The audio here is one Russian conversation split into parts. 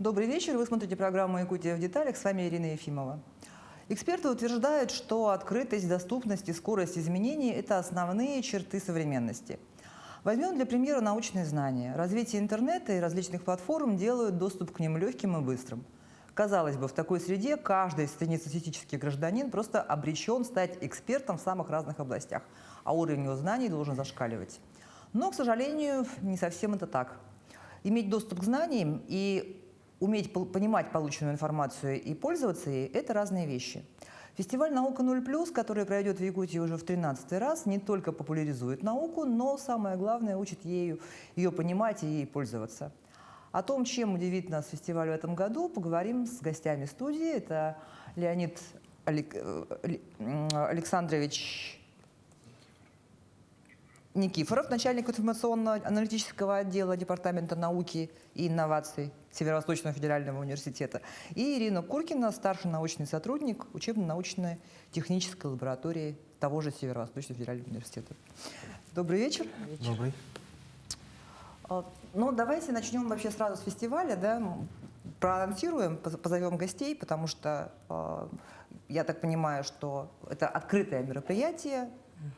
Добрый вечер. Вы смотрите программу «Якутия в деталях». С вами Ирина Ефимова. Эксперты утверждают, что открытость, доступность и скорость изменений – это основные черты современности. Возьмем для примера научные знания. Развитие интернета и различных платформ делают доступ к ним легким и быстрым. Казалось бы, в такой среде каждый среднестатистический гражданин просто обречен стать экспертом в самых разных областях, а уровень его знаний должен зашкаливать. Но, к сожалению, не совсем это так. Иметь доступ к знаниям и уметь понимать полученную информацию и пользоваться ей – это разные вещи. Фестиваль «Наука 0+,» который пройдет в Якутии уже в 13-й раз, не только популяризует науку, но, самое главное, учит ее понимать и ей пользоваться. О том, чем удивит нас фестиваль в этом году, поговорим с гостями студии. Это Леонид Александрович Никифоров, начальник информационно-аналитического отдела Департамента науки и инноваций Северо-Восточного федерального университета, и Ирина Куркина, старший научный сотрудник учебно-научной технической лаборатории того же Северо-Восточного федерального университета. Добрый вечер. Добрый. Ну, давайте начнем вообще сразу с фестиваля, да? Проанонсируем, позовем гостей, потому что я так понимаю, что это открытое мероприятие.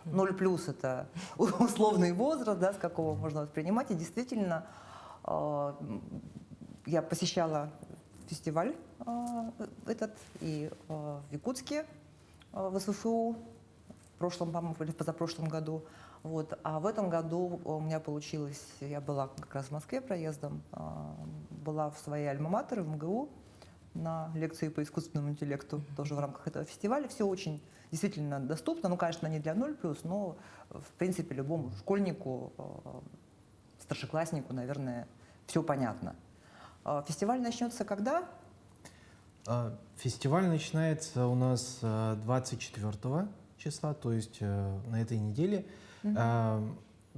0+ это условный возраст, да, с какого можно воспринимать. И действительно, я посещала фестиваль этот и в Якутске, в СФУ, в прошлом, по-моему, или в позапрошлом году. Вот. А в этом году у меня получилось, я была как раз в Москве проездом, была в своей альма-матер, в МГУ, на лекции по искусственному интеллекту, тоже в рамках этого фестиваля. Все очень действительно доступно, ну, конечно, не для 0+, но, в принципе, любому школьнику, старшекласснику, наверное, все понятно. Фестиваль начнется когда? Фестиваль начинается у нас 24 числа, то есть на этой неделе.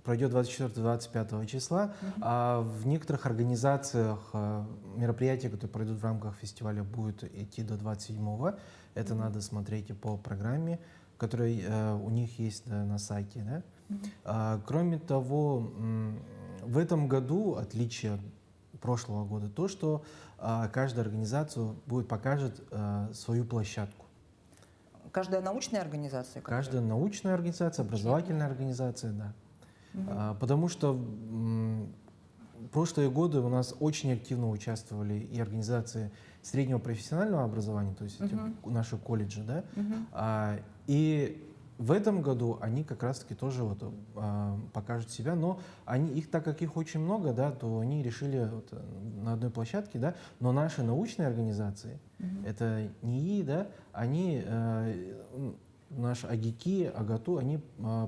Пройдет 24-25 числа. А в некоторых организациях мероприятия, которые пройдут в рамках фестиваля, будут идти до 27-го. Это надо смотреть по программе, которая у них есть на сайте. Да? Кроме того, в этом году отличие от прошлого года то, что каждая организация покажет свою площадку. Каждая научная организация? Каждая научная организация, образовательная организация, да. Потому что в прошлые годы у нас очень активно участвовали и организации среднего профессионального образования, то есть наши колледжи, да. И в этом году они как раз-таки тоже покажут себя, но так как их очень много, да, то они решили на одной площадке, да, но наши научные организации, это НИИ, да, они, наш АГИКИ, АГАТУ, они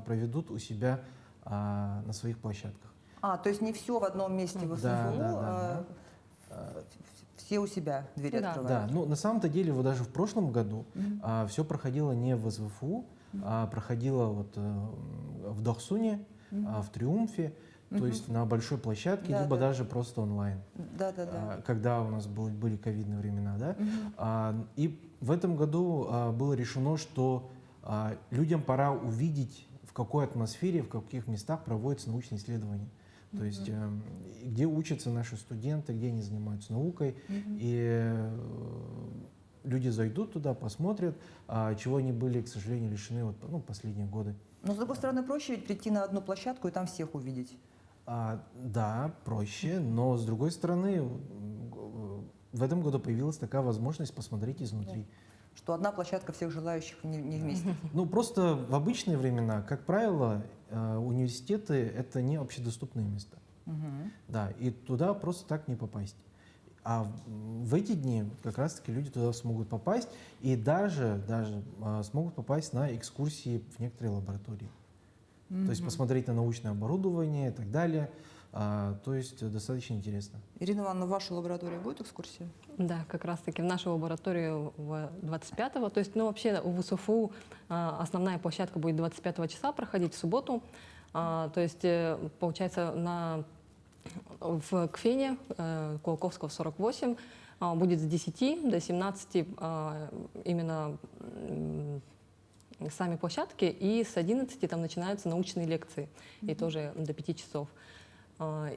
проведут у себя на своих площадках. То есть не все в одном месте в СФУ, да. все у себя двери открывают? Да, ну на самом-то деле вот даже в прошлом году все проходило не в СФУ, а проходило в Дохсуне, в Триумфе, то есть на большой площадке, либо даже просто онлайн. Когда у нас были ковидные времена, да. И в этом году было решено, что людям пора увидеть, в какой атмосфере, в каких местах проводятся научные исследования. То есть где учатся наши студенты, где они занимаются наукой. И люди зайдут туда, посмотрят, чего они были, к сожалению, лишены последние годы. Но, с другой стороны, проще ведь прийти на одну площадку и там всех увидеть. Да, проще, но, с другой стороны, в этом году появилась такая возможность посмотреть изнутри. Что одна площадка всех желающих не вместе. Ну, просто в обычные времена, как правило, университеты — это не общедоступные места. Да, и туда просто так не попасть. А в эти дни как раз-таки люди туда смогут попасть и даже смогут попасть на экскурсии в некоторые лаборатории. То есть посмотреть на научное оборудование и так далее. То есть достаточно интересно. Ирина Ивановна, в вашей лаборатории будет экскурсия? Да, как раз-таки в нашу лабораторию 25-го. То есть, вообще в УСФУ основная площадка будет 25 числа проходить в субботу. То есть, получается, в КФЕНе Кулаковского 48 будет с 10 до 17 именно сами площадки, и с 11 там начинаются научные лекции, и тоже до 5 часов.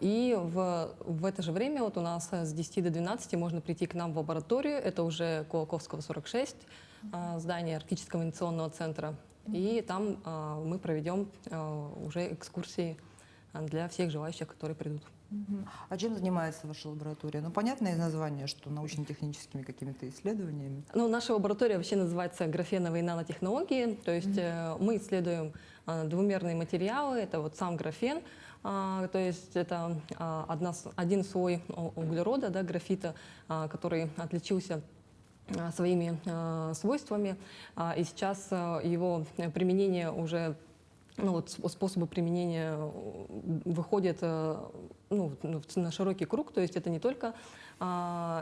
И в это же время вот у нас с 10 до 12 можно прийти к нам в лабораторию. Это уже Кулаковского, 46, здание Арктического инновационного центра. И там мы проведем уже экскурсии для всех желающих, которые придут. А чем занимается ваша лаборатория? Ну, понятно из названия, что научно-техническими какими-то исследованиями. Ну, наша лаборатория вообще называется графеновые нанотехнологии. То есть мы исследуем двумерные материалы. Это вот сам графен. То есть это один слой углерода, да, графита, который отличился своими свойствами. И сейчас его применение уже, ну, вот способы применения выходят на широкий круг, то есть это не только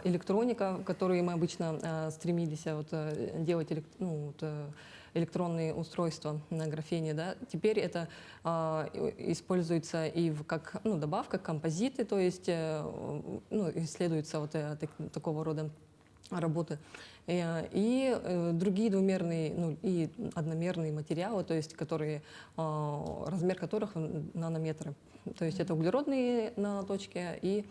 электроника, к которой мы обычно стремились делать электронные устройства на графене, да. Теперь это используется и как добавка, композиты, то есть исследуются такого рода работы. И другие двумерные, и одномерные материалы, то есть размер которых нанометры. То есть это углеродные наноточки и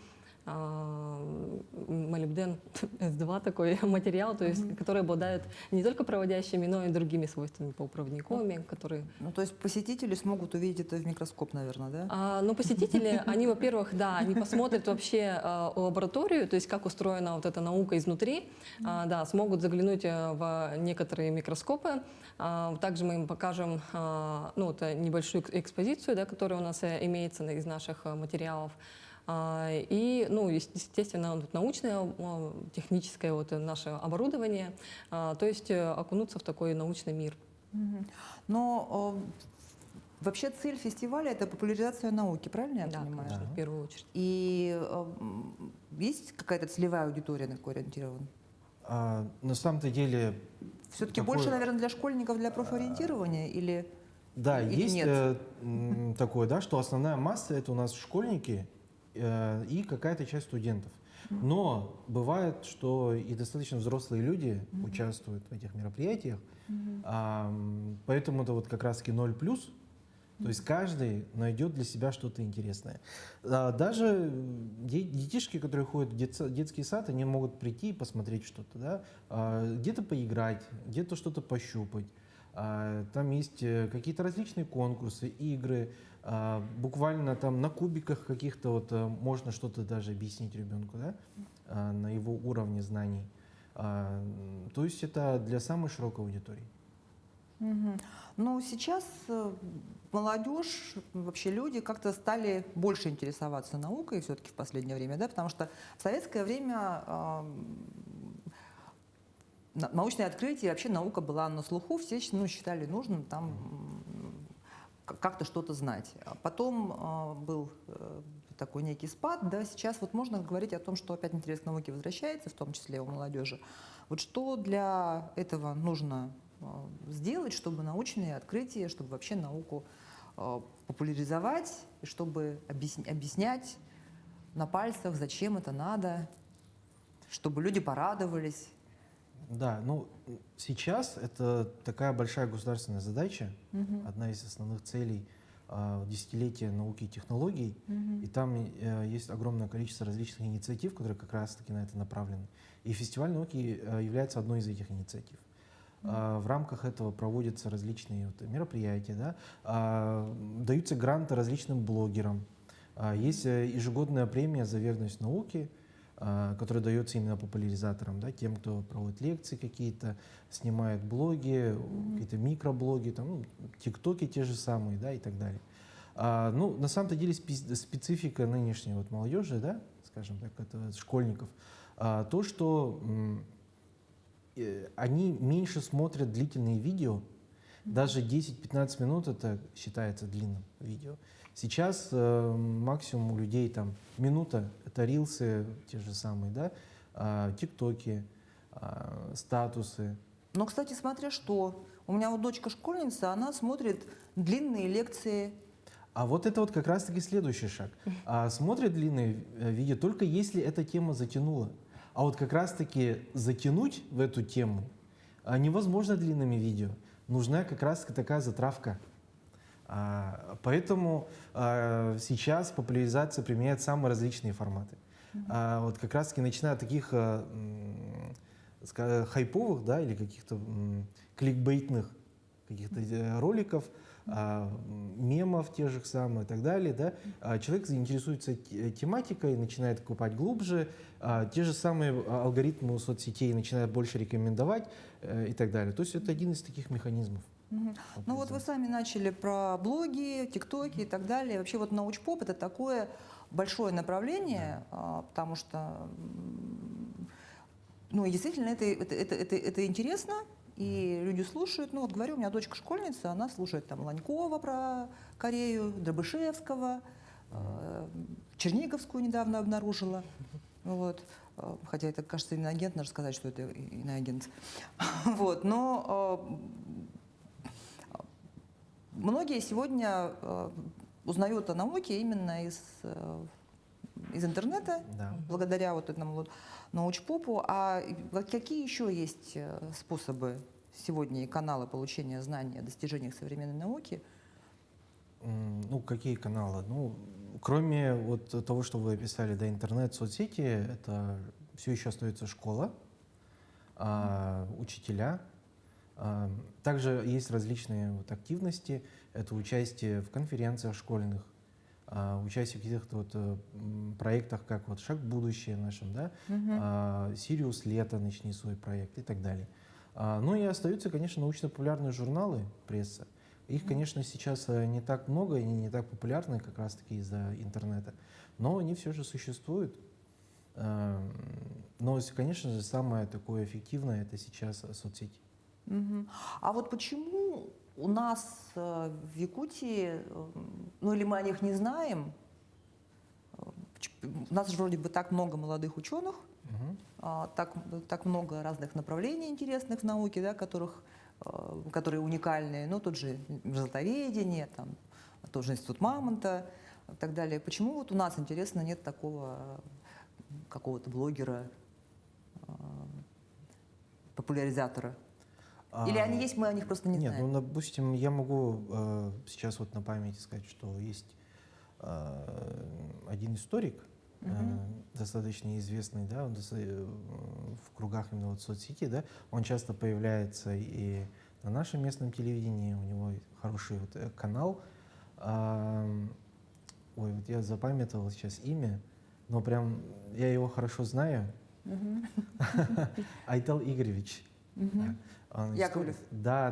молибден С2 такой материал, то есть, который обладает не только проводящими, но и другими свойствами полупроводниковыми, которые... Ну, то есть посетители смогут увидеть это в микроскоп, наверное, да? Ну, посетители, они, во-первых, да, они посмотрят вообще лабораторию, то есть как устроена вот эта наука изнутри, да, смогут заглянуть в некоторые микроскопы. Также мы им покажем небольшую экспозицию, да, которая у нас имеется из наших материалов. И, естественно, научное, техническое наше оборудование, то есть окунуться в такой научный мир. Но вообще цель фестиваля — это популяризация науки, правильно я Да, понимаю? конечно, в первую очередь. И есть какая-то целевая аудитория, на какую ориентирована? На самом-то деле... Все-таки больше, наверное, для школьников, для профориентирования или... Да, или есть нет? такое, да, что основная масса — это у нас школьники и какая-то часть студентов. Но бывает, что и достаточно взрослые люди участвуют в этих мероприятиях, поэтому это вот как раз-таки 0+, то есть каждый найдет для себя что-то интересное. Даже детишки, которые ходят в детский сад, они могут прийти и посмотреть что-то, да? Где-то поиграть, где-то что-то пощупать. Там есть какие-то различные конкурсы, игры, буквально там на кубиках каких-то можно что-то даже объяснить ребенку, да? На его уровне знаний. То есть это для самой широкой аудитории. Но сейчас молодежь, вообще люди как-то стали больше интересоваться наукой все-таки в последнее время, да, потому что в советское время научные открытия, вообще наука была на слуху, все считали нужным там как-то что-то знать. А потом был такой некий спад, да, сейчас вот можно говорить о том, что опять интерес к науке возвращается, в том числе у молодежи. Вот что для этого нужно сделать, чтобы научные открытия, чтобы вообще науку популяризовать, чтобы объяснять на пальцах, зачем это надо, чтобы люди порадовались? Да, сейчас это такая большая государственная задача, одна из основных целей десятилетия науки и технологий, и там есть огромное количество различных инициатив, которые как раз-таки на это направлены. И фестиваль науки является одной из этих инициатив. В рамках этого проводятся различные мероприятия, да? Даются гранты различным блогерам. Есть ежегодная премия за верность науке, которая дается именно популяризаторам, да, тем, кто проводит лекции какие-то, снимает блоги, какие-то микроблоги, тиктоки те же самые, да, и так далее. На самом-то деле специфика нынешней молодежи, да, скажем так, это школьников, то, что они меньше смотрят длительные видео, даже 10-15 минут это считается длинным видео. Сейчас максимум у людей там минута, это рилсы те же самые, да, тиктоки, статусы. Но, кстати, смотря что. У меня вот дочка школьница, она смотрит длинные лекции. А вот это как раз-таки следующий шаг. Смотрит длинные видео только если эта тема затянула. А вот как раз-таки затянуть в эту тему невозможно длинными видео. Нужна как раз такая затравка. Поэтому сейчас популяризация применяет самые различные форматы. Вот как раз-таки начиная от таких хайповых, да, или каких-то кликбейтных каких-то роликов, мемов тех же самых и так далее, да, человек заинтересуется тематикой, начинает копать глубже, те же самые алгоритмы у соцсетей начинают больше рекомендовать и так далее. То есть это один из таких механизмов. Ну вот вы сами начали про блоги, тиктоки и так далее. Вообще вот научпоп — это такое большое направление, потому что, ну, и действительно это интересно, и люди слушают. Ну вот говорю, у меня дочка школьница, она слушает там Ланькова про Корею, Дробышевского, Черниговскую недавно обнаружила. Вот. Хотя это, кажется, иноагент, надо сказать, что это иноагент. Вот. Но многие сегодня узнают о науке именно из интернета, Да. благодаря вот этому вот научпопу. А какие еще есть способы сегодня и каналы получения знаний о достижениях современной науки? Ну, какие каналы? Ну, кроме вот того, что вы описали, да, интернет, соцсети, это все еще остается школа, учителя. Также есть различные вот активности. Это участие в конференциях школьных, участие в каких-то вот проектах, как вот «Шаг в будущее» нашем, да, «Сириус лето», «Начни свой проект» и так далее. Ну и остаются, конечно, научно-популярные журналы, пресса. Их, конечно, сейчас не так много, они не так популярны как раз-таки из-за интернета, но они все же существуют. Но, конечно же, самое такое эффективное — это сейчас соцсети. А вот почему у нас в Якутии, ну или мы о них не знаем, у нас же вроде бы так много молодых ученых, так много разных направлений интересных в науке, да, которые уникальные, ну тот же желтоведение, там, тот же институт Мамонта и так далее. Почему вот у нас, интересно, нет такого какого-то блогера, популяризатора? Или они есть, мы о них просто не Нет, знаем? ну, допустим, я могу сейчас вот на памяти сказать, что есть один историк, достаточно известный, да, в кругах именно вот соцсети, да, он часто появляется и на нашем местном телевидении, у него хороший вот канал. Ой, вот я запамятовал сейчас имя, но прям я его хорошо знаю. Айтал Игоревич. Яковлев. Да.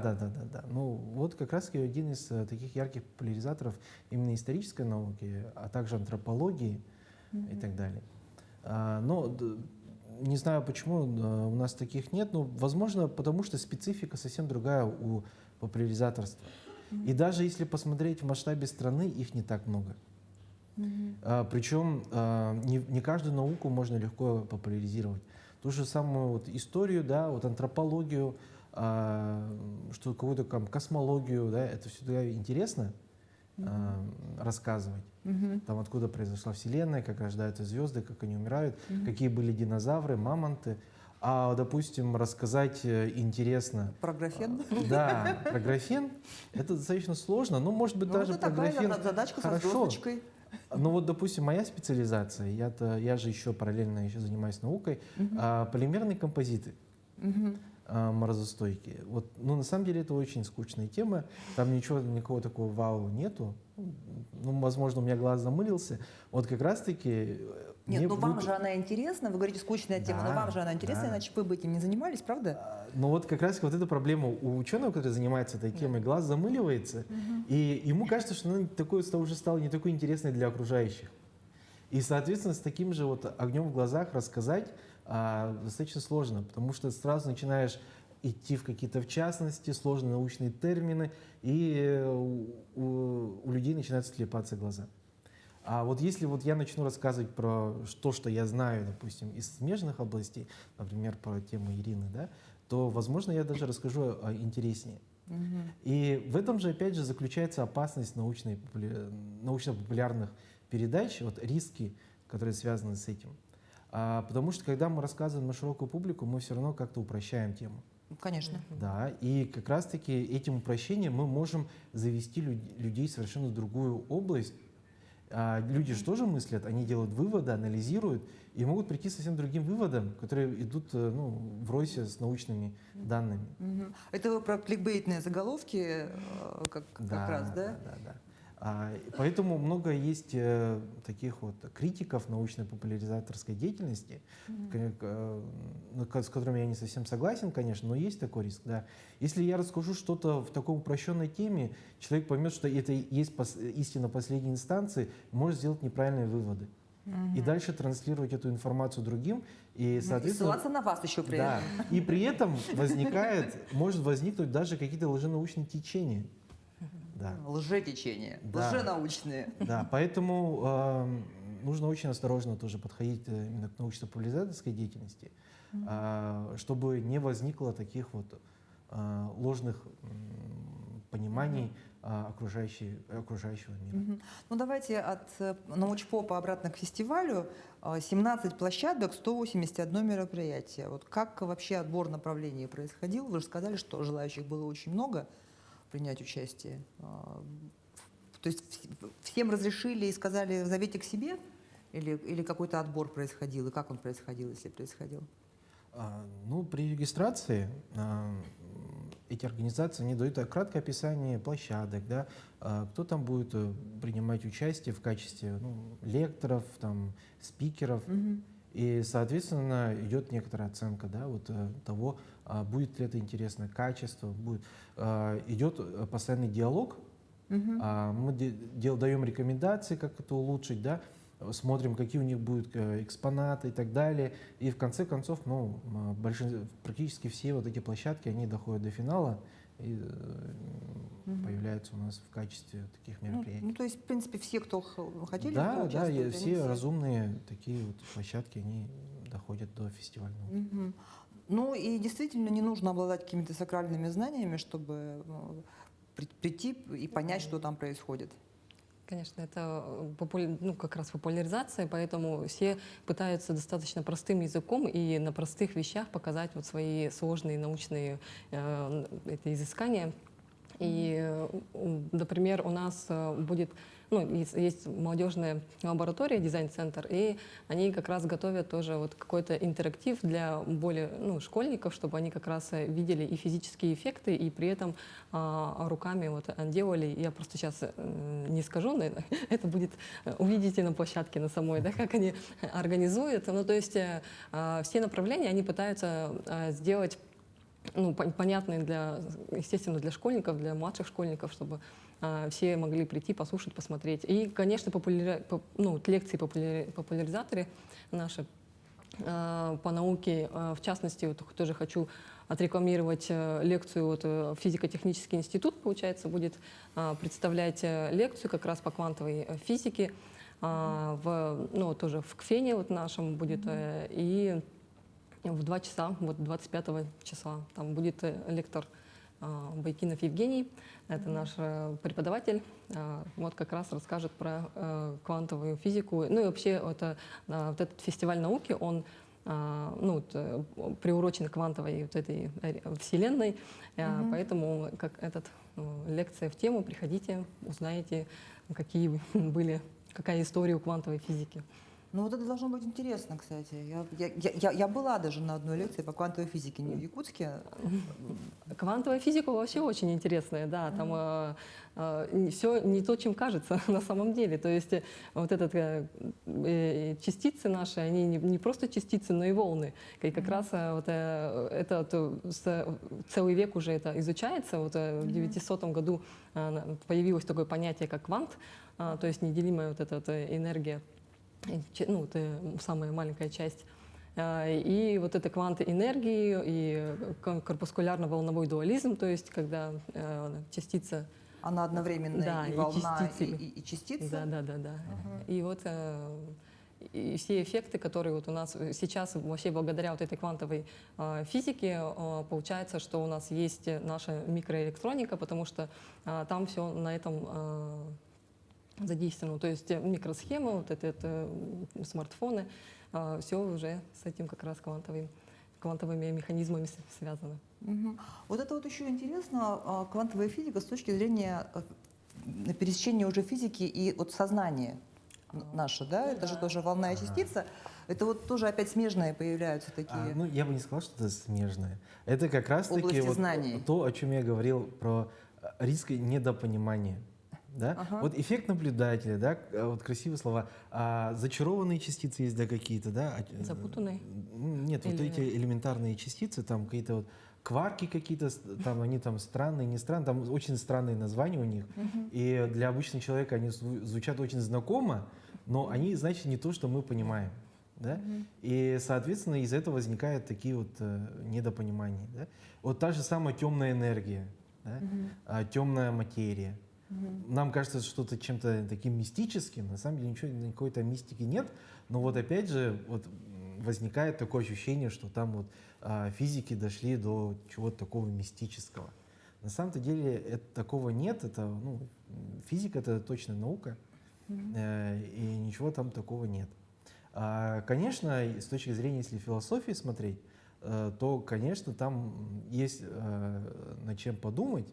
Ну, вот как раз один из таких ярких популяризаторов именно исторической науки, а также антропологии и так далее. Но не знаю, почему у нас таких нет, но, возможно, потому что специфика совсем другая у популяризаторства. И даже если посмотреть в масштабе страны, их не так много. Причем не каждую науку можно легко популяризировать. Ту же самую вот историю, да, вот антропологию, что какую-то там космологию, да, это всегда интересно рассказывать. Там откуда произошла Вселенная, как рождаются звезды, как они умирают, какие были динозавры, мамонты. А, допустим, рассказать интересно... Про графен? Да, про графен это достаточно сложно. Ну, может быть, даже про графен задачка хорошо. со звездочкой. Ну вот, допустим, моя специализация, я же еще параллельно еще занимаюсь наукой, полимерные композиты морозостойкие. Вот, ну, на самом деле это очень скучная тема, там никакого такого вау нету. Ну, возможно, у меня глаз замылился. Вот как раз-таки... Нет, но вам же она интересна, вы говорите, скучная тема, но вам же она интересна, иначе вы бы этим не занимались, правда? Ну вот как раз вот эта проблема у ученого, который занимается этой темой, глаз замыливается, и ему кажется, что она уже стала не такой интересной для окружающих. И, соответственно, с таким же вот огнем в глазах рассказать достаточно сложно, потому что сразу начинаешь идти в какие-то в частности, сложные научные термины, и у людей начинают слепаться глаза. А вот если вот я начну рассказывать про то, что я знаю, допустим, из смежных областей, например, про тему Ирины, да, то, возможно, я даже расскажу интереснее. И в этом же, опять же, заключается опасность научно-популярных передач, вот риски, которые связаны с этим. Потому что, когда мы рассказываем на широкую публику, мы все равно как-то упрощаем тему. Конечно. Да, и как раз-таки этим упрощением мы можем завести людей совершенно в другую область. Люди же тоже мыслят, они делают выводы, анализируют и могут прийти совсем другим выводам, которые идут врозь с научными данными. Это вы про кликбейтные заголовки как раз, да? Да. Поэтому много есть таких вот критиков научно-популяризаторской деятельности, с которыми я не совсем согласен, конечно, но есть такой риск, да. Если я расскажу что-то в такой упрощенной теме, человек поймет, что это есть истина последней инстанции, может сделать неправильные выводы. И дальше транслировать эту информацию другим, и, соответственно... И ссылаться на вас еще при Да, этом. и при этом может возникнуть даже какие-то лженаучные течения. Да. Лжетечения, Да. лженаучные. Да, поэтому нужно очень осторожно тоже подходить именно к научно-популяризаторской деятельности, чтобы не возникло таких вот ложных пониманий окружающего мира. Ну давайте от научпопа обратно к фестивалю. 17 площадок, 181 мероприятие. Вот как вообще отбор направлений происходил? Вы же сказали, что желающих было очень много принять участие. То есть всем разрешили и сказали, зовите к себе? Или какой-то отбор происходил? И как он происходил, если происходил? При регистрации эти организации, они дают краткое описание площадок, да, кто там будет принимать участие в качестве лекторов, там, спикеров. И, соответственно, идет некоторая оценка, да, вот, того, будет ли это интересно, качество, идет постоянный диалог, мы даем рекомендации, как это улучшить, да, смотрим, какие у них будут экспонаты и так далее. И в конце концов, практически все вот эти площадки, они доходят до финала и появляются у нас в качестве таких мероприятий. То есть, в принципе, все, кто хотели, да, поучаствовать, все разумные такие вот площадки, они доходят до фестивального. Ну и действительно не нужно обладать какими-то сакральными знаниями, чтобы прийти и понять, что там происходит. Конечно, это как раз популяризация, поэтому все пытаются достаточно простым языком и на простых вещах показать вот свои сложные научные это изыскания. И, например, у нас будет, есть молодежная лаборатория, дизайн-центр, и они как раз готовят тоже вот какой-то интерактив для более школьников, чтобы они как раз видели и физические эффекты, и при этом руками вот делали. Я просто сейчас не скажу, но это будет, увидите на площадке на самой, да, как они организуют. То есть все направления они пытаются сделать понятные естественно, для школьников, для младших школьников, чтобы все могли прийти, послушать, посмотреть. И, конечно, лекции популяризаторы наши по науке, в частности, вот тоже хочу отрекламировать лекцию, физико-технический институт, получается, будет представлять лекцию как раз по квантовой физике, тоже в КФЕНе нашем будет, и в 2 часа, 25 числа, там будет лектор Байкинов Евгений, это наш преподаватель, как раз расскажет про квантовую физику. И вообще вот этот фестиваль науки, он приурочен к квантовой этой вселенной, поэтому лекция в тему, приходите, узнаете, какая история у квантовой физики. Это должно быть интересно, кстати. Я была даже на одной лекции по квантовой физике, не в Якутске. Квантовая физика вообще очень интересная, да. Там все не то, чем кажется на самом деле. То есть частицы наши, они не просто частицы, но и волны. И как раз целый век уже это изучается. В 900 году появилось такое понятие, как квант, то есть неделимая эта энергия. Это самая маленькая часть. И это кванты энергии, и корпускулярно-волновой дуализм, то есть когда частица... Она одновременно и волна, и частица? Да. И и все эффекты, которые у нас сейчас вообще благодаря этой квантовой физике, получается, что у нас есть наша микроэлектроника, потому что там все на этом задействовано. То есть микросхемы, это смартфоны, все уже с этим как раз квантовой квантовыми механизмами связаны. Вот это вот еще интересно, квантовая физика с точки зрения пересечения уже физики и вот сознания наше, да? Это же тоже волна и частица. Это вот тоже опять смежные появляются такие. Ну, я бы не сказал, что это смежное. Это как раз-таки Области вот знаний. то, о чем я говорил, про риск недопонимания. Да? Ага. Вот эффект наблюдателя, да, вот красивые слова. Зачарованные частицы есть, да, какие-то, да? Запутанные? Нет, вот Или- эти элементарные частицы, там какие-то вот кварки какие-то, там они там странные, не странные, там очень странные названия у них. И для обычного человека они звучат очень знакомо, но они значат не то, что мы понимаем. Да? И, соответственно, из этого возникают такие вот недопонимания. Да? Вот та же самая темная энергия, да? Темная материя. Нам кажется, что-то чем-то таким мистическим, на самом деле ничего, никакой-то мистики нет, но вот опять же вот возникает такое ощущение, что там вот физики дошли до чего-то такого мистического. На самом-то деле такого нет, это, ну, физика — это точно наука, и ничего там такого нет. Конечно, с точки зрения, если философии смотреть, то, конечно, там есть над чем подумать,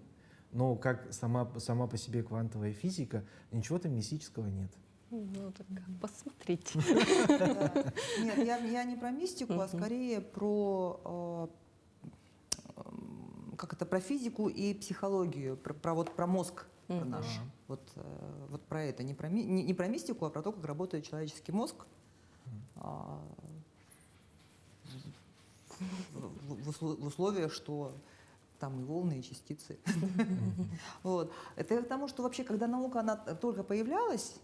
но как сама по себе квантовая физика, ничего там мистического нет. Ну, так посмотрите. Да. Нет, я не про мистику, а скорее про как это, про физику и психологию, про мозг наш. Вот про это, не про мистику, а про то, как работает человеческий мозг в условиях, что там и волны, и частицы. Вот. Это к тому, что вообще, когда наука она только появлялась,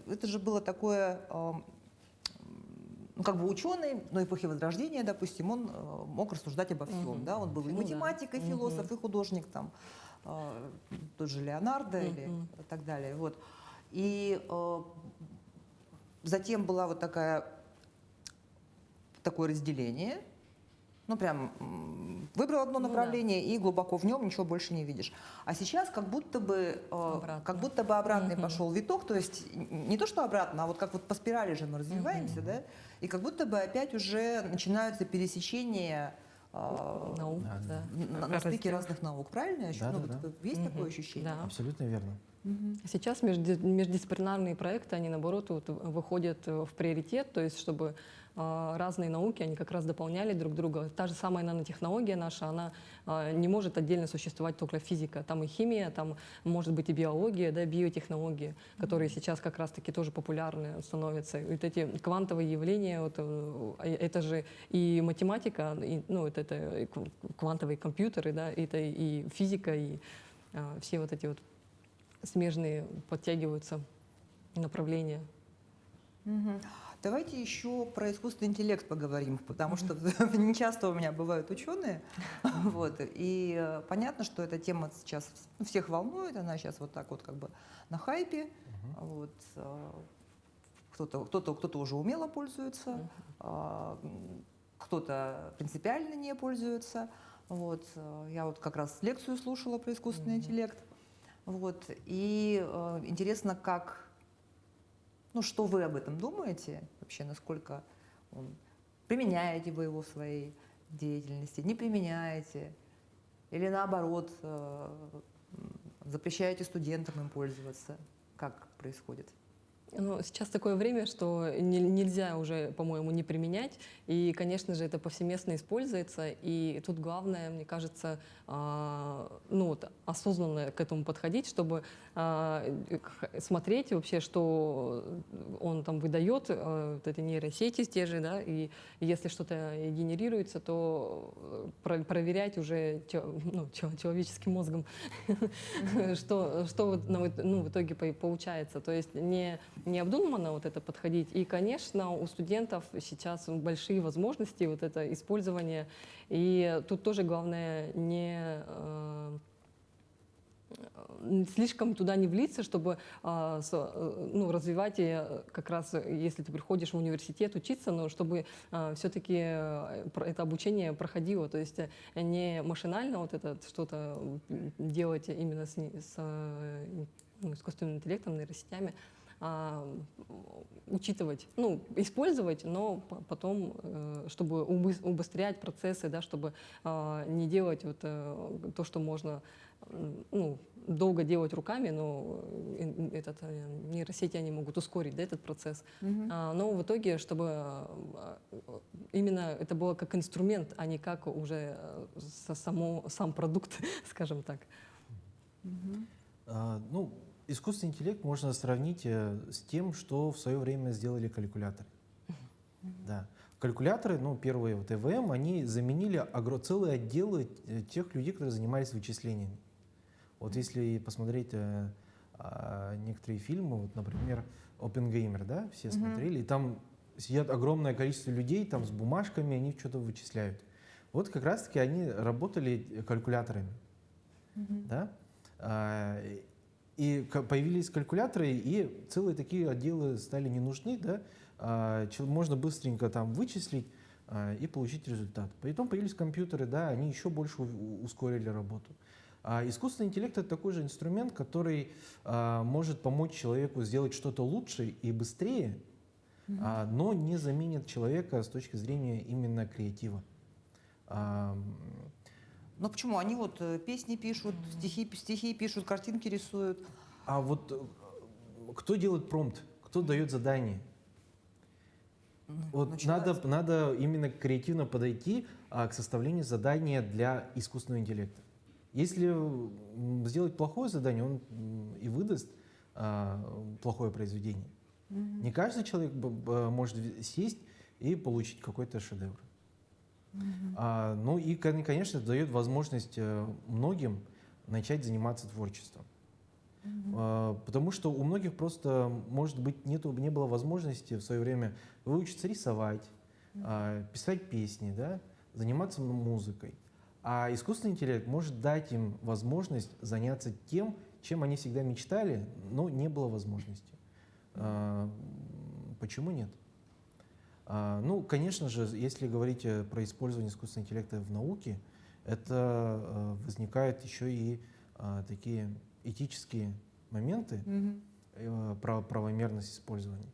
это же было такое, ну, как бы ученый, но эпохи Возрождения, допустим, он мог рассуждать обо всем. Да? Он был и математик, и философ, и художник, там, тот же Леонардо или так далее. Вот. И затем было вот такое разделение. Ну, прям выбрал одно направление и глубоко в нем ничего больше не видишь. А сейчас как будто бы обратный пошел виток, то есть не то, что обратно, а вот как вот по спирали же мы развиваемся, да, и как будто бы опять уже начинаются пересечения Наук, да. на стыке разных наук. Правильно? Да, Ну, да, вот есть такое ощущение? Да. Абсолютно верно. Сейчас междисциплинарные проекты, они наоборот вот выходят в приоритет, то есть чтобы разные науки, они как раз дополняли друг друга. Та же самая нанотехнология наша, она не может отдельно существовать только физика. Там и химия, там может быть и биология, да, биотехнологии, которые сейчас как раз-таки тоже популярны становятся. И вот эти квантовые явления, вот, это же и математика, и, ну, это и квантовые компьютеры, да, это и физика, и все вот эти вот смежные подтягиваются направления. Давайте еще про искусственный интеллект поговорим, потому что не часто у меня бывают ученые. Вот, и понятно, что эта тема сейчас всех волнует, она сейчас вот так вот как бы на хайпе. Вот, кто-то уже умело пользуется, кто-то принципиально не пользуется. Вот, я вот как раз лекцию слушала про искусственный интеллект. Вот, и интересно, как... Ну, что вы об этом думаете вообще, насколько применяете вы его в своей деятельности, не применяете, или наоборот, запрещаете студентам им пользоваться? Как происходит? Ну, сейчас такое время, что нельзя уже, по-моему, не применять. И, конечно же, это повсеместно используется. И тут главное, мне кажется, ну, вот, осознанно к этому подходить, чтобы смотреть вообще, что он там выдает, вот эти нейросети те же, да, и если что-то генерируется, то проверять уже человеческим мозгом, что в итоге получается. То есть необдуманно вот это подходить. И, конечно, у студентов сейчас большие возможности вот это использование. И тут тоже главное не слишком туда не влиться, чтобы развивать как раз, если ты приходишь в университет учиться, но чтобы все-таки это обучение проходило, то есть не машинально вот это что-то делать именно с искусственным интеллектом, нейросетями, учитывать, ну, использовать, но потом, чтобы убыстрять процессы, да, чтобы не делать вот то, что можно, ну, долго делать руками, но нейросети они могут ускорить, да, этот процесс. Но в итоге, чтобы именно это было как инструмент, а не как уже сам продукт, скажем так. Ну, искусственный интеллект можно сравнить с тем, что в свое время сделали калькуляторы. Да. Калькуляторы, ну, первые вот ЭВМ, они заменили целые отделы тех людей, которые занимались вычислениями. Вот если посмотреть некоторые фильмы, вот, например, «Оппенгеймер», да, все смотрели, и там сидят огромное количество людей там с бумажками, они что-то вычисляют. Вот как раз-таки они работали калькуляторами, да. И появились калькуляторы, и целые такие отделы стали не нужны, да. Можно быстренько там вычислить и получить результат. Потом появились компьютеры, да, они еще больше ускорили работу. Искусственный интеллект — это такой же инструмент, который может помочь человеку сделать что-то лучше и быстрее, но не заменит человека с точки зрения именно креатива. Ну почему? Они вот песни пишут, стихи пишут, картинки рисуют. А вот кто делает промпт, кто дает задание? Вот надо именно креативно подойти к составлению задания для искусственного интеллекта. Если сделать плохое задание, он и выдаст плохое произведение. Не каждый человек может сесть и получить какой-то шедевр. Ну и, конечно, дает возможность многим начать заниматься творчеством. Потому что у многих просто, может быть, не было возможности в свое время выучиться рисовать, писать песни, да, заниматься музыкой. А искусственный интеллект может дать им возможность заняться тем, чем они всегда мечтали, но не было возможности. Почему нет? Ну, конечно же, если говорить про использование искусственного интеллекта в науке, это возникают еще и такие этические моменты, правомерность использования.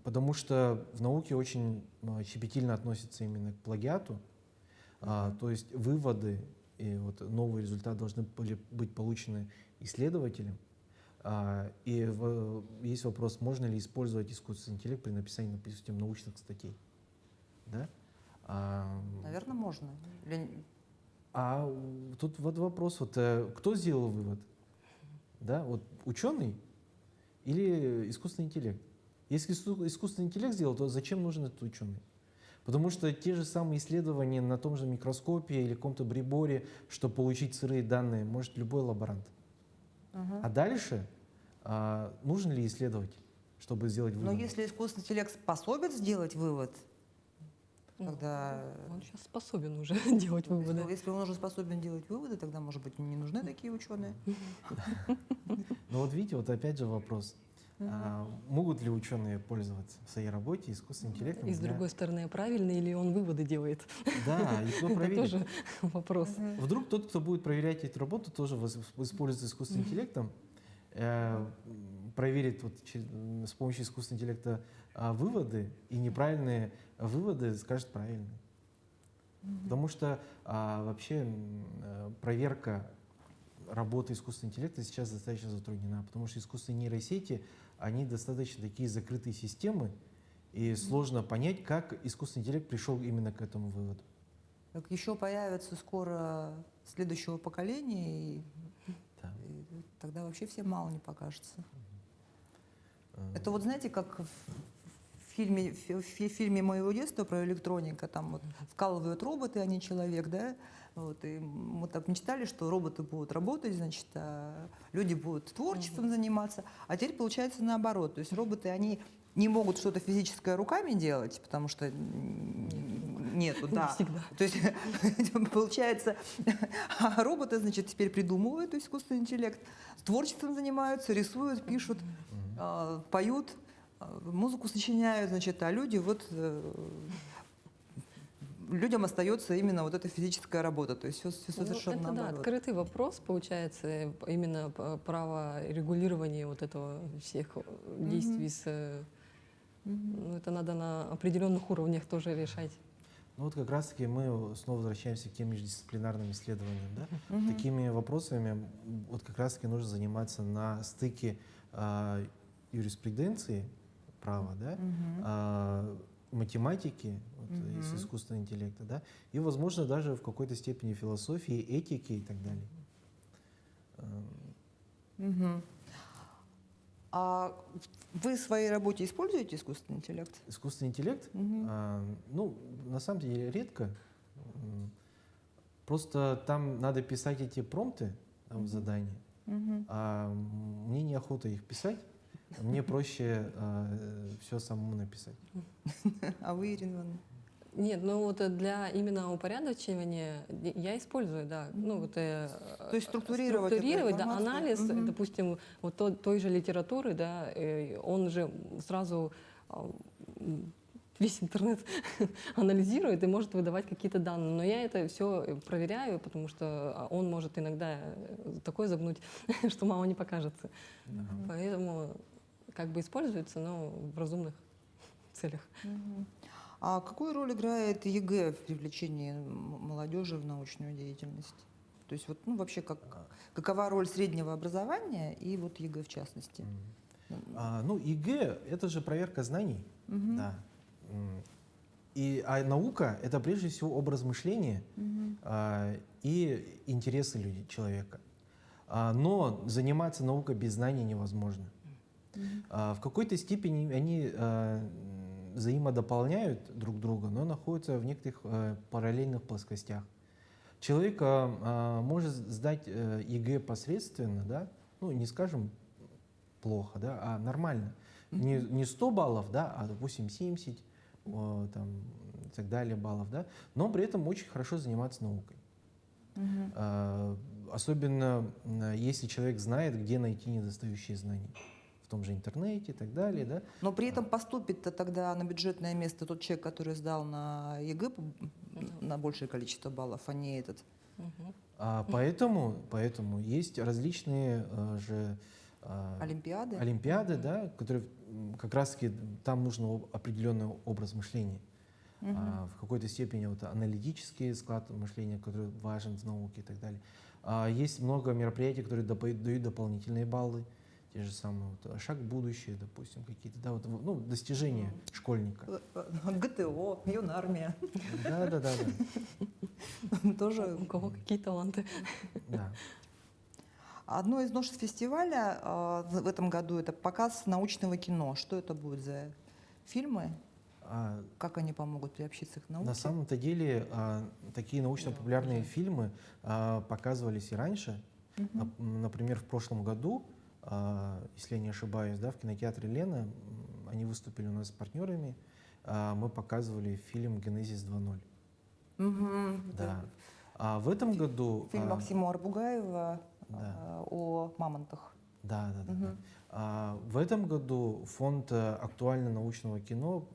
Потому что в науке очень щепетильно относятся именно к плагиату. То есть выводы и вот новые результаты должны были быть получены исследователем. И есть вопрос, можно ли использовать искусственный интеллект при написании, допустим, научных статей. Да? Наверное, можно. Тут вот вопрос, вот, кто сделал вывод? Да? Вот ученый или искусственный интеллект? Если искусственный интеллект сделал, то зачем нужен этот ученый? Потому что те же самые исследования на том же микроскопе или каком-то приборе, чтобы получить сырые данные, может любой лаборант. А дальше нужен ли исследователь, чтобы сделать вывод? Но если искусственный интеллект способен сделать вывод, тогда... Он сейчас способен уже делать выводы. Если он уже способен делать выводы, тогда, может быть, не нужны такие ученые. Ну вот видите, вот опять же вопрос. Могут ли ученые пользоваться в своей работе искусственным интеллектом? И с другой стороны, правильно ли он выводы делает? Да, и кто Это проверит? тоже вопрос. Вдруг тот, кто будет проверять эту работу, тоже использует искусственным интеллектом, проверит вот с помощью искусственного интеллекта выводы, и неправильные выводы скажет правильные. Потому что вообще проверка работы искусственного интеллекта сейчас достаточно затруднена, потому что искусственные нейросети, они достаточно такие закрытые системы, и сложно понять, как искусственный интеллект пришел именно к этому выводу. Так еще появится скоро следующего поколения, и тогда вообще всем мало не покажется. Это вот знаете, как в фильме моего детства про электроника, там вот вкалывают роботы, а не человек, да? Вот, и мы так мечтали, что роботы будут работать, значит, а люди будут творчеством заниматься. А теперь получается наоборот. То есть роботы, они не могут что-то физическое руками делать, потому что нету, да. То есть получается, роботы, значит, теперь придумывают искусственный интеллект, творчеством занимаются, рисуют, пишут, поют, музыку сочиняют, значит, а люди вот людям остается именно вот эта физическая работа, то есть все Ну, совершенно это, да, наоборот. открытый вопрос, получается, именно право регулирования вот этого всех действий ну, это надо на определенных уровнях тоже решать. Ну вот как раз-таки мы снова возвращаемся к тем междисциплинарным исследованиям. Да? Мгм. Такими вопросами вот как раз-таки нужно заниматься на стыке юриспруденции, права, да? Математики вот, и с искусственного интеллекта, да? И, возможно, даже в какой-то степени философии, этики и так далее. Мгм. А вы в своей работе используете искусственный интеллект? Искусственный интеллект, ну, на самом деле, редко. Просто там надо писать эти промпты в задании, а мне неохота их писать. Мне проще все самому написать. А вы, Ирина Ивановна? Нет, ну вот для именно упорядочивания я использую, да, ну вот То есть структурировать эту структурировать, да, информацию? анализ, Мгм. допустим, вот той же литературы, да, он же сразу весь интернет анализирует и может выдавать какие-то данные, но я это все проверяю, потому что он может иногда такое загнуть, что мало не покажется, поэтому как бы используется, но в разумных целях. А какую роль играет ЕГЭ в привлечении молодежи в научную деятельность? То есть вот, ну, вообще какова роль среднего образования и вот ЕГЭ в частности? Ну, ЕГЭ — это же проверка знаний, да. А наука — это прежде всего образ мышления и интересы человека. Но заниматься наукой без знаний невозможно. В какой-то степени они взаимодополняют друг друга, но находятся в некоторых параллельных плоскостях. Человек может сдать ЕГЭ посредственно, да, ну не скажем плохо, да, а нормально. Не 100 баллов, да, а допустим 70 там, и так далее баллов, да, но при этом очень хорошо заниматься наукой. Особенно если человек знает, где найти недостающие знания. В том же интернете и так далее, да. Но при этом поступит-то тогда на бюджетное место тот человек, который сдал на ЕГЭ на большее количество баллов, а не этот. Поэтому есть различные же Олимпиады? да, которые как раз-таки там нужен определенный образ мышления. В какой-то степени вот аналитический склад мышления, который важен в науке и так далее. Есть много мероприятий, которые дают дополнительные баллы. Те же самые вот, шаг в будущее, допустим, какие-то, да, вот, ну, достижения школьника. ГТО, юнармия. Да. Тоже. У кого какие таланты. Да. Одно из множеств фестиваля в этом году — это показ научного кино. Что это будет за фильмы? Как они помогут приобщиться к науке? На самом-то деле такие научно-популярные фильмы показывались и раньше. Например, в прошлом году, если я не ошибаюсь, да, в кинотеатре «Лена» они выступили у нас с партнерами. Мы показывали фильм «Генезис 2.0». Да. А в этом году... Фильм Максима Арбугаева о мамонтах. Да. В этом году фонд актуально-научного кино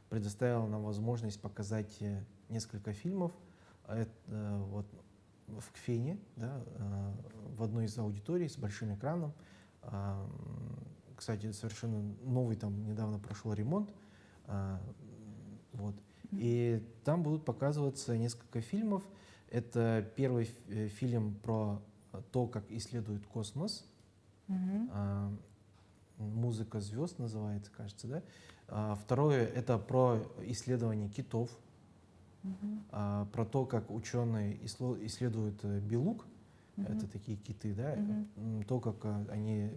предоставил нам возможность показать несколько фильмов. Вот в КФЕНе, да, в одной из аудиторий с большим экраном. Кстати, совершенно новый, там недавно прошел ремонт. Вот. И там будут показываться несколько фильмов. Это первый фильм про то, как исследуют космос. «Музыка звезд» называется, кажется, да. Второе — это про исследование китов. Про то, как ученые исследуют белуг, это такие киты, да, то, как они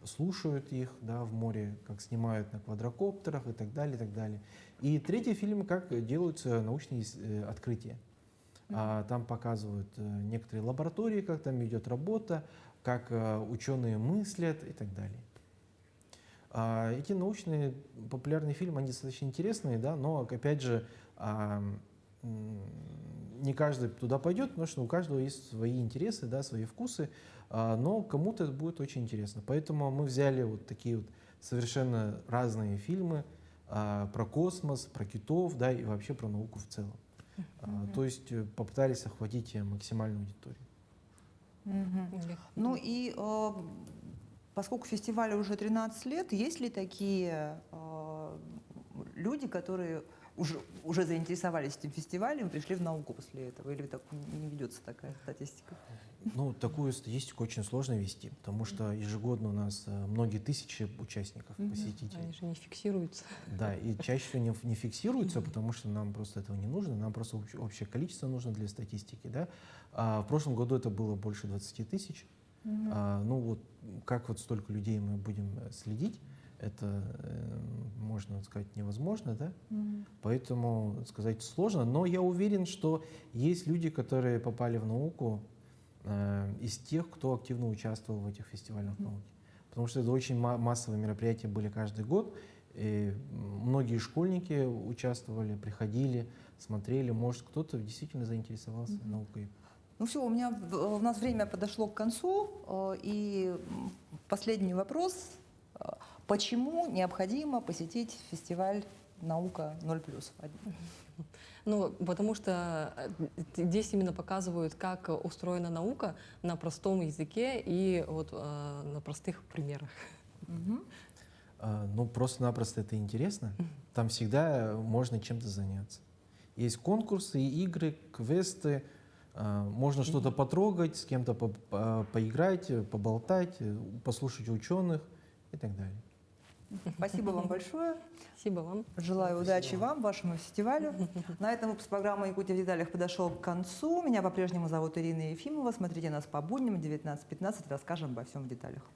слушают их, да, в море, как снимают на квадрокоптерах и так далее, и так далее. И третий фильм, как делаются научные открытия. Там показывают некоторые лаборатории, как там идет работа, как ученые мыслят и так далее. Эти научные популярные фильмы, они достаточно интересные, да, но, опять же, не каждый туда пойдет, потому что у каждого есть свои интересы, да, свои вкусы, но кому-то это будет очень интересно. Поэтому мы взяли вот такие вот совершенно разные фильмы про космос, про китов, да, и вообще про науку в целом. То есть попытались охватить максимальную аудиторию. Ну и поскольку фестивалю уже 13 лет, есть ли такие люди, которые уже заинтересовались этим фестивалем и пришли в науку после этого? Или так не ведется такая статистика? Ну, такую статистику очень сложно вести, потому что ежегодно у нас многие тысячи участников, посетителей. Они же не фиксируются. Да, и чаще всего не фиксируются, потому что нам просто этого не нужно, нам просто общее количество нужно для статистики. Да? В прошлом году это было больше 20 тысяч. Ну вот как вот столько людей мы будем следить, это, можно сказать, невозможно, да? Поэтому сказать сложно, но я уверен, что есть люди, которые попали в науку из тех, кто активно участвовал в этих фестивалях науки. Потому что это очень массовые мероприятия были каждый год, и многие школьники участвовали, приходили, смотрели, может, кто-то действительно заинтересовался наукой. Ну все, у нас время подошло к концу, и последний вопрос. Почему необходимо посетить фестиваль «Наука 0+.» Ну, потому что здесь именно показывают, как устроена наука на простом языке и вот на простых примерах. Ну, просто-напросто это интересно. Там всегда можно чем-то заняться. Есть конкурсы, игры, квесты. Можно что-то потрогать, с кем-то поиграть, поболтать, послушать ученых и так далее. Спасибо вам большое. Спасибо вам. Желаю удачи вам, вашему фестивалю. На этом выпуск программы «Якутия в деталях» подошел к концу. Меня по-прежнему зовут Ирина Ефимова. Смотрите нас по будням в 19:15. Расскажем обо всем в деталях.